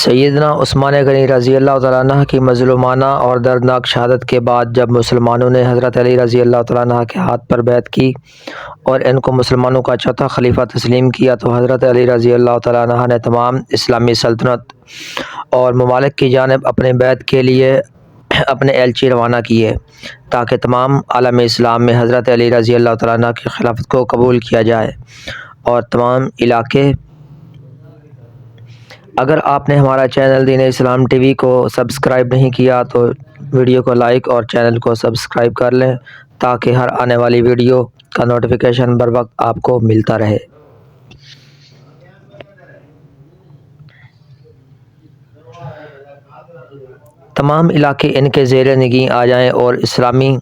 سیدنا عثمان غنی رضی اللہ تعالیٰ عنہ کی مظلومانہ اور دردناک شہادت کے بعد جب مسلمانوں نے حضرت علی رضی اللہ تعالیٰ عنہ کے ہاتھ پر بیعت کی اور ان کو مسلمانوں کا چوتھا خلیفہ تسلیم کیا، تو حضرت علی رضی اللہ تعالیٰ عنہ نے تمام اسلامی سلطنت اور ممالک کی جانب اپنے بیعت کے لیے اپنے ایلچی روانہ کیے تاکہ تمام عالم اسلام میں حضرت علی رضی اللہ تعالیٰ عنہ کی خلافت کو قبول کیا جائے اور تمام علاقے۔ اگر آپ نے ہمارا چینل دین اسلام ٹی وی کو سبسکرائب نہیں کیا تو ویڈیو کو لائک اور چینل کو سبسکرائب کر لیں تاکہ ہر آنے والی ویڈیو کا نوٹیفیکیشن بر وقت آپ کو ملتا رہے۔ تمام علاقے ان کے زیر نگیں آ جائیں اور اسلامی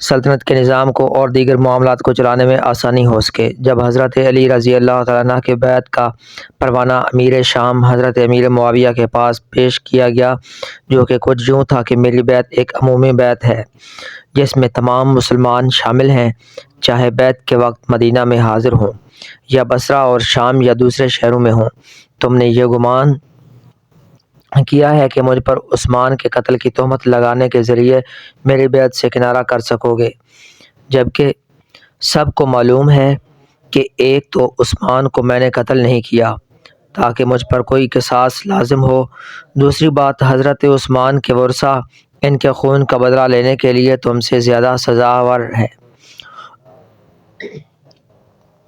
سلطنت کے نظام کو اور دیگر معاملات کو چلانے میں آسانی ہو سکے۔ جب حضرت علی رضی اللہ تعالیٰ عنہ کے بیعت کا پروانہ امیر شام حضرت امیر معاویہ کے پاس پیش کیا گیا، جو کہ کچھ یوں تھا کہ میری بیعت ایک عمومی بیعت ہے جس میں تمام مسلمان شامل ہیں، چاہے بیعت کے وقت مدینہ میں حاضر ہوں یا بصرہ اور شام یا دوسرے شہروں میں ہوں۔ تم نے یہ گمان کیا ہے کہ مجھ پر عثمان کے قتل کی تہمت لگانے کے ذریعے میری بیعت سے کنارہ کر سکو گے، جبکہ سب کو معلوم ہے کہ ایک تو عثمان کو میں نے قتل نہیں کیا تاکہ مجھ پر کوئی قصاص لازم ہو، دوسری بات حضرت عثمان کے ورثہ ان کے خون کا بدلہ لینے کے لیے تم سے زیادہ سزاور ہے،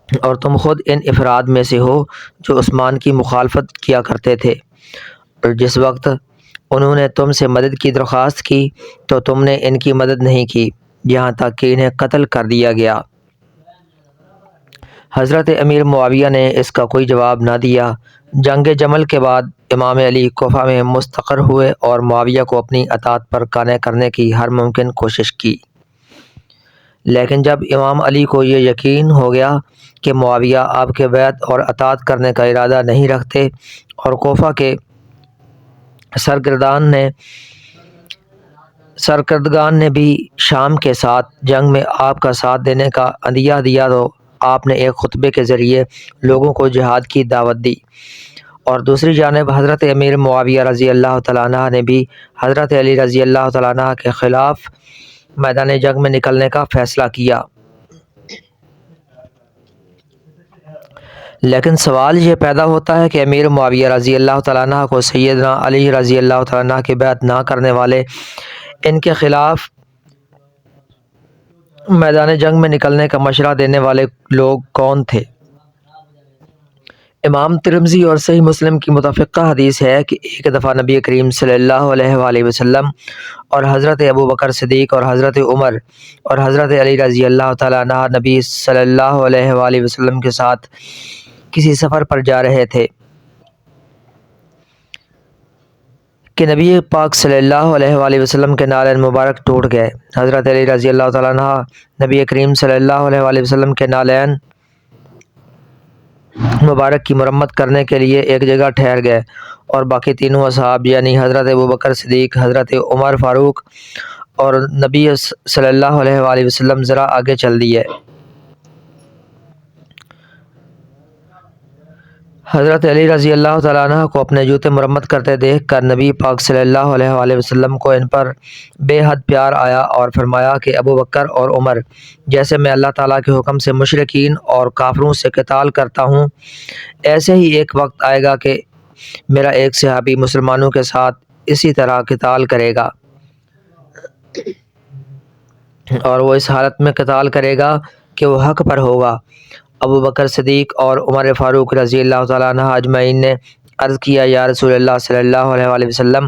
اور تم خود ان افراد میں سے ہو جو عثمان کی مخالفت کیا کرتے تھے، اور جس وقت انہوں نے تم سے مدد کی درخواست کی تو تم نے ان کی مدد نہیں کی، یہاں تک کہ انہیں قتل کر دیا گیا۔ حضرت امیر معاویہ نے اس کا کوئی جواب نہ دیا۔ جنگ جمل کے بعد امام علی کوفہ میں مستقر ہوئے اور معاویہ کو اپنی اطاعت پر قانع کرنے کی ہر ممکن کوشش کی، لیکن جب امام علی کو یہ یقین ہو گیا کہ معاویہ آپ کے بیعت اور اطاعت کرنے کا ارادہ نہیں رکھتے اور کوفہ کے سرکردگان نے بھی شام کے ساتھ جنگ میں آپ کا ساتھ دینے کا عندیہ دیا، تو آپ نے ایک خطبے کے ذریعے لوگوں کو جہاد کی دعوت دی، اور دوسری جانب حضرت امیر معاویہ رضی اللہ تعالیٰ عنہ نے بھی حضرت علی رضی اللہ تعالیٰ عنہ کے خلاف میدان جنگ میں نکلنے کا فیصلہ کیا۔ لیکن سوال یہ پیدا ہوتا ہے کہ امیر معاویہ رضی اللہ تعالیٰ عنہ کو سیدنا علی رضی اللہ تعالیٰ عنہ کی بیعت نہ کرنے والے، ان کے خلاف میدان جنگ میں نکلنے کا مشورہ دینے والے لوگ کون تھے؟ امام ترمذی اور صحیح مسلم کی متفقہ حدیث ہے کہ ایک دفعہ نبی کریم صلی اللہ علیہ وآلہ وسلم اور حضرت ابوبکر صدیق اور حضرت عمر اور حضرت علی رضی اللہ تعالیٰ عنہ نبی صلی اللہ علیہ وآلہ وسلم کے ساتھ کسی سفر پر جا رہے تھے کہ نبی پاک صلی اللہ علیہ وآلہ وسلم کے نالین مبارک ٹوٹ گئے۔ حضرت علی رضی اللہ تعالیٰ عنہ نبی کریم صلی اللہ علیہ وآلہ وسلم کے نالین مبارک کی مرمت کرنے کے لیے ایک جگہ ٹھہر گئے، اور باقی تینوں اصحاب یعنی حضرت ابوبکر صدیق، حضرت عمر فاروق اور نبی صلی اللہ علیہ وآلہ وسلم ذرا آگے چل دیے۔ حضرت علی رضی اللہ تعالیٰ عنہ کو اپنے جوتے مرمت کرتے دیکھ کر نبی پاک صلی اللہ علیہ وآلہ وسلم کو ان پر بے حد پیار آیا اور فرمایا کہ ابوبکر اور عمر، جیسے میں اللہ تعالیٰ کے حکم سے مشرکین اور کافروں سے قتال کرتا ہوں، ایسے ہی ایک وقت آئے گا کہ میرا ایک صحابی مسلمانوں کے ساتھ اسی طرح قتال کرے گا، اور وہ اس حالت میں قتال کرے گا کہ وہ حق پر ہوگا۔ ابوبکر صدیق اور عمر فاروق رضی اللہ تعالیٰ عنہ اجمعین نے عرض کیا، یا رسول اللہ صلی اللہ علیہ وآلہ وسلم،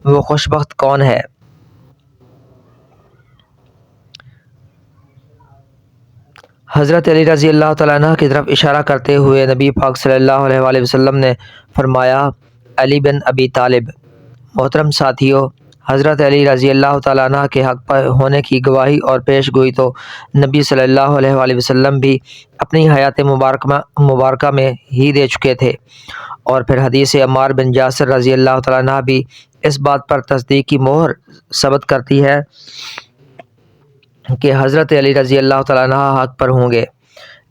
وہ خوش بخت کون ہے؟ حضرت علی رضی اللہ تعالیٰ عنہ کی طرف اشارہ کرتے ہوئے نبی پاک صلی اللہ علیہ وآلہ وسلم نے فرمایا، علی بن ابی طالب۔ محترم ساتھیو، حضرت علی رضی اللہ تعالیٰ عنہ کے حق پر ہونے کی گواہی اور پیش گوئی تو نبی صلی اللہ علیہ وآلہ وسلم بھی اپنی حیات مبارکہ میں ہی دے چکے تھے، اور پھر حدیث عمار بن یاسر رضی اللہ تعالیٰ عنہ بھی اس بات پر تصدیق کی مہر ثبت کرتی ہے کہ حضرت علی رضی اللہ تعالیٰ عنہ حق پر ہوں گے،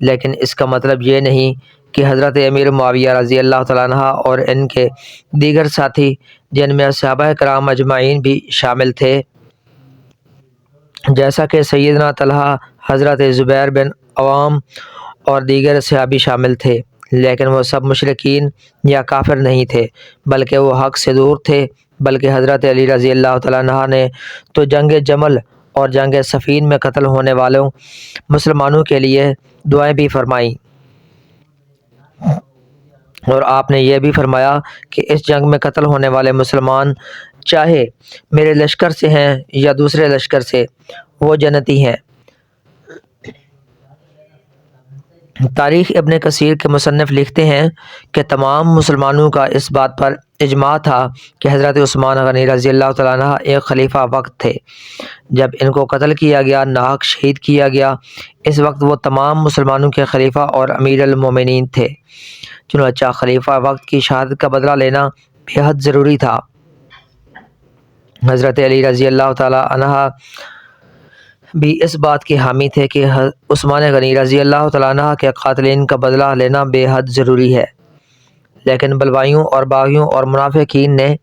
لیکن اس کا مطلب یہ نہیں کہ حضرت امیر معاویہ رضی اللہ تعالیٰ عنہ اور ان کے دیگر ساتھی جن میں صحابہ کرام اجمعین بھی شامل تھے، جیسا کہ سیدنا طلحہ، حضرت زبیر بن عوام اور دیگر صحابی شامل تھے، لیکن وہ سب مشرکین یا کافر نہیں تھے، بلکہ وہ حق سے دور تھے۔ بلکہ حضرت علی رضی اللہ تعالیٰ عنہ نے تو جنگ جمل اور جنگ صفین میں قتل ہونے والوں مسلمانوں کے لیے دعائیں بھی فرمائیں، اور آپ نے یہ بھی فرمایا کہ اس جنگ میں قتل ہونے والے مسلمان چاہے میرے لشکر سے ہیں یا دوسرے لشکر سے، وہ جنتی ہیں۔ تاریخ ابن کثیر کے مصنف لکھتے ہیں کہ تمام مسلمانوں کا اس بات پر اجماع تھا کہ حضرت عثمان غنی رضی اللہ تعالیٰ عنہ ایک خلیفہ وقت تھے جب ان کو قتل کیا گیا، ناحق شہید کیا گیا۔ اس وقت وہ تمام مسلمانوں کے خلیفہ اور امیر المومنین تھے، چنانچہ خلیفہ وقت کی شہادت کا بدلہ لینا بے حد ضروری تھا۔ حضرت علی رضی اللہ تعالیٰ عنہ بھی اس بات کے حامی تھے کہ عثمان غنی رضی اللہ تعالیٰ عنہ کے قاتلین کا بدلہ لینا بے حد ضروری ہے، لیکن بلوائیوں اور باغیوں اور منافقین نے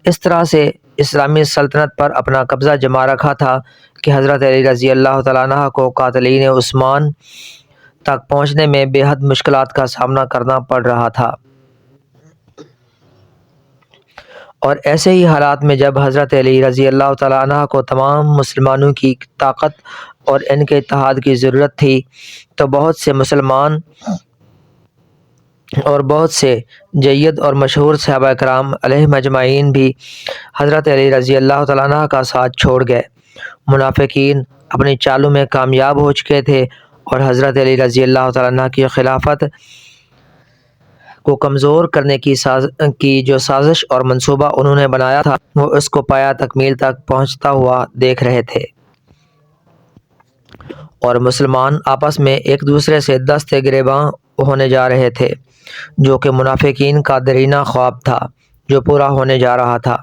اس طرح سے اسلامی سلطنت پر اپنا قبضہ جما رکھا تھا کہ حضرت علی رضی اللہ تعالیٰ عنہ کو قاتلین عثمان تک پہنچنے میں بے حد مشکلات کا سامنا کرنا پڑ رہا تھا۔ اور ایسے ہی حالات میں جب حضرت علی رضی اللہ تعالیٰ عنہ کو تمام مسلمانوں کی طاقت اور ان کے اتحاد کی ضرورت تھی، تو بہت سے مسلمان اور بہت سے جید اور مشہور صحابہ کرام علیہم اجمعین بھی حضرت علی رضی اللہ تعالیٰ عنہ کا ساتھ چھوڑ گئے۔ منافقین اپنی چالوں میں کامیاب ہو چکے تھے اور حضرت علی رضی اللہ تعالیٰ عنہ کی خلافت کو کمزور کرنے کی جو سازش اور منصوبہ انہوں نے بنایا تھا، وہ اس کو پایا تکمیل تک پہنچتا ہوا دیکھ رہے تھے، اور مسلمان آپس میں ایک دوسرے سے دست گریباں ہونے جا رہے تھے، جو کہ منافقین کا درینہ خواب تھا جو پورا ہونے جا رہا تھا۔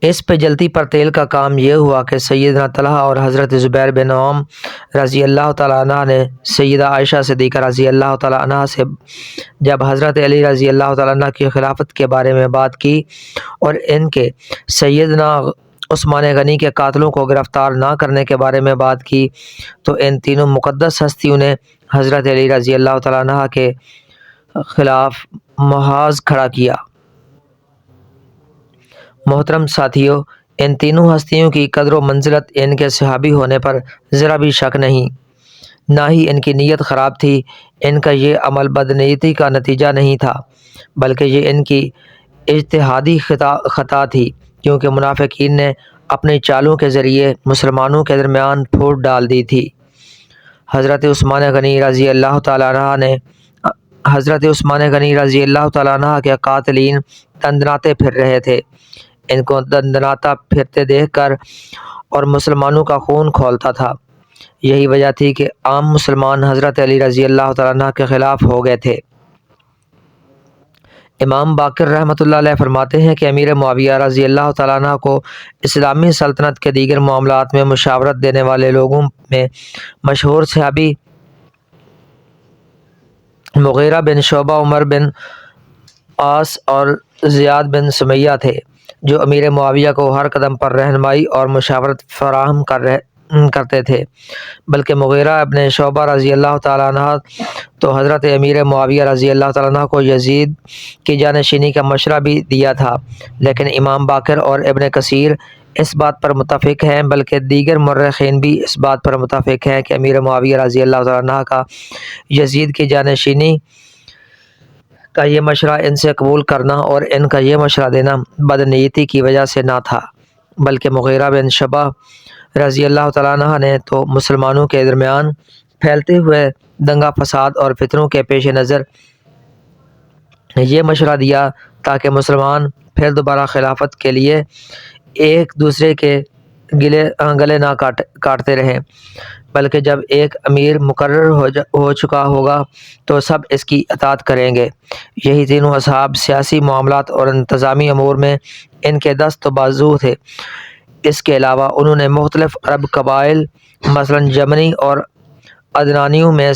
اس پہ جلتی پر تیل کا کام یہ ہوا کہ سیدنا طلحہ اور حضرت زبیر بن عوام رضی اللہ تعالیٰ عنہ نے سیدہ عائشہ صدیقہ رضی اللہ تعالیٰ عنہ سے جب حضرت علی رضی اللہ تعالیٰ عنہ کی خلافت کے بارے میں بات کی اور ان کے سیدنا عثمان غنی کے قاتلوں کو گرفتار نہ کرنے کے بارے میں بات کی، تو ان تینوں مقدس ہستیوں نے حضرت علی رضی اللہ تعالیٰ عنہ کے خلاف محاذ کھڑا کیا۔ محترم ساتھیو، ان تینوں ہستیوں کی قدر و منزلت ان کے صحابی ہونے پر ذرا بھی شک نہیں، نہ ہی ان کی نیت خراب تھی۔ ان کا یہ عمل بدنیتی کا نتیجہ نہیں تھا، بلکہ یہ ان کی اجتہادی خطا تھی، کیونکہ منافقین نے اپنی چالوں کے ذریعے مسلمانوں کے درمیان پھوٹ ڈال دی تھی۔ حضرت عثمان غنی رضی اللہ تعالیٰ عنہ کے قاتلین دندناتے پھر رہے تھے۔ ان کو دندناتا پھرتے دیکھ کر اور مسلمانوں کا خون کھولتا تھا، یہی وجہ تھی کہ عام مسلمان حضرت علی رضی اللہ تعالیٰ عنہ کے خلاف ہو گئے تھے۔ امام باقر رحمۃ اللہ علیہ فرماتے ہیں کہ امیر معاویہ رضی اللہ تعالیٰ عنہ کو اسلامی سلطنت کے دیگر معاملات میں مشاورت دینے والے لوگوں میں مشہور صحابی مغیرہ بن شعبہ، عمر بن عاص اور زیاد بن سمیہ تھے، جو امیر معاویہ کو ہر قدم پر رہنمائی اور مشاورت فراہم کرتے تھے۔ بلکہ مغیرہ ابن شعبہ رضی اللہ تعالیٰ عنہ تو حضرت امیر معاویہ رضی اللہ تعالیٰ عنہ کو یزید کی جانشینی کا مشورہ بھی دیا تھا، لیکن امام باقر اور ابن کثیر اس بات پر متفق ہیں، بلکہ دیگر مورخین بھی اس بات پر متفق ہیں کہ امیر معاویہ رضی اللہ تعالیٰ عنہ کا یزید کی جانشینی کا یہ مشورہ ان سے قبول کرنا اور ان کا یہ مشورہ دینا بدنیتی کی وجہ سے نہ تھا، بلکہ مغیرہ بن شعبہ رضی اللہ تعالیٰ عنہ نے تو مسلمانوں کے درمیان پھیلتے ہوئے دنگا فساد اور فتنوں کے پیش نظر یہ مشورہ دیا تاکہ مسلمان پھر دوبارہ خلافت کے لیے ایک دوسرے کے گلے نہ کاٹتے رہیں، بلکہ جب ایک امیر مقرر ہو چکا ہوگا تو سب اس کی اطاعت کریں گے۔ یہی تینوں اصحاب سیاسی معاملات اور انتظامی امور میں ان کے دست و بازو تھے۔ اس کے علاوہ انہوں نے مختلف عرب قبائل مثلا جمنی اور عدنانیوں میں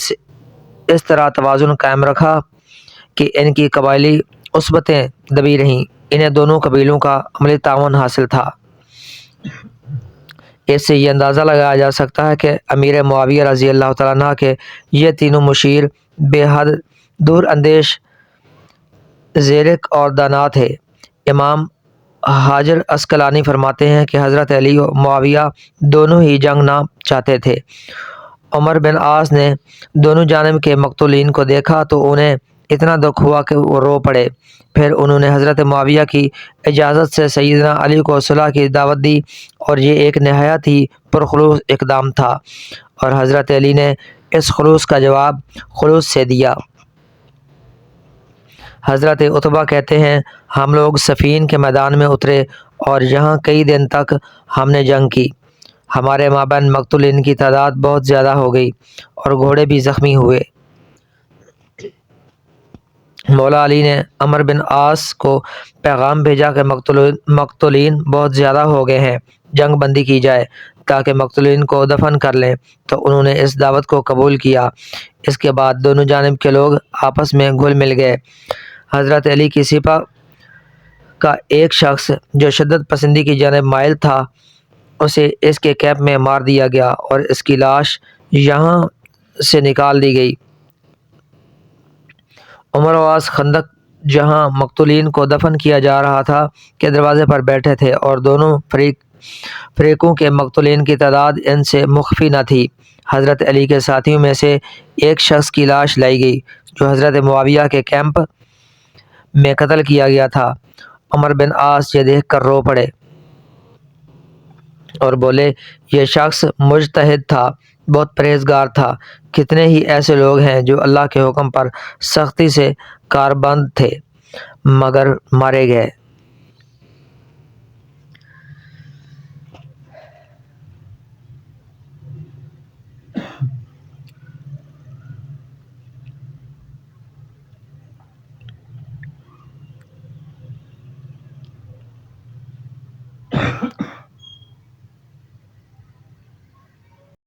اس طرح توازن قائم رکھا کہ ان کی قبائلی عصبتیں دبی رہیں۔ انہیں دونوں قبیلوں کا عملی تعاون حاصل تھا۔ اس سے یہ اندازہ لگایا جا سکتا ہے کہ امیر معاویہ رضی اللہ تعالیٰ عنہ کے یہ تینوں مشیر بے حد دور اندیش، زیرک اور دانا تھے۔ امام حجر عسقلانی فرماتے ہیں کہ حضرت علی و معاویہ دونوں ہی جنگ نہ چاہتے تھے۔ عمر بن عاص نے دونوں جانب کے مقتولین کو دیکھا تو انہیں اتنا دکھ ہوا کہ وہ رو پڑے۔ پھر انہوں نے حضرت معاویہ کی اجازت سے سیدنا علی کو صلح کی دعوت دی، اور یہ ایک نہایت ہی پرخلوص اقدام تھا، اور حضرت علی نے اس خلوص کا جواب خلوص سے دیا۔ حضرت عتبہ کہتے ہیں، ہم لوگ صفین کے میدان میں اترے اور یہاں کئی دن تک ہم نے جنگ کی۔ ہمارے مابین مقتولین کی تعداد بہت زیادہ ہو گئی اور گھوڑے بھی زخمی ہوئے۔ مولا علی نے عمر بن عاص کو پیغام بھیجا کہ مقتولین بہت زیادہ ہو گئے ہیں، جنگ بندی کی جائے تاکہ مقتولین کو دفن کر لیں، تو انہوں نے اس دعوت کو قبول کیا۔ اس کے بعد دونوں جانب کے لوگ آپس میں گھل مل گئے۔ حضرت علی کی سپہ کا ایک شخص جو شدت پسندی کی جانب مائل تھا، اسے اس کے کیمپ میں مار دیا گیا اور اس کی لاش یہاں سے نکال دی گئی۔ عمر و عاص خندق جہاں مقتولین کو دفن کیا جا رہا تھا کے دروازے پر بیٹھے تھے، اور دونوں فریقوں کے مقتولین کی تعداد ان سے مخفی نہ تھی۔ حضرت علی کے ساتھیوں میں سے ایک شخص کی لاش لائی گئی جو حضرت معاویہ کے کیمپ میں قتل کیا گیا تھا۔ عمر بن عاص یہ دیکھ کر رو پڑے اور بولے، یہ شخص مجتہد تھا، بہت پرہیزگار تھا۔ کتنے ہی ایسے لوگ ہیں جو اللہ کے حکم پر سختی سے کاربند تھے مگر مارے گئے۔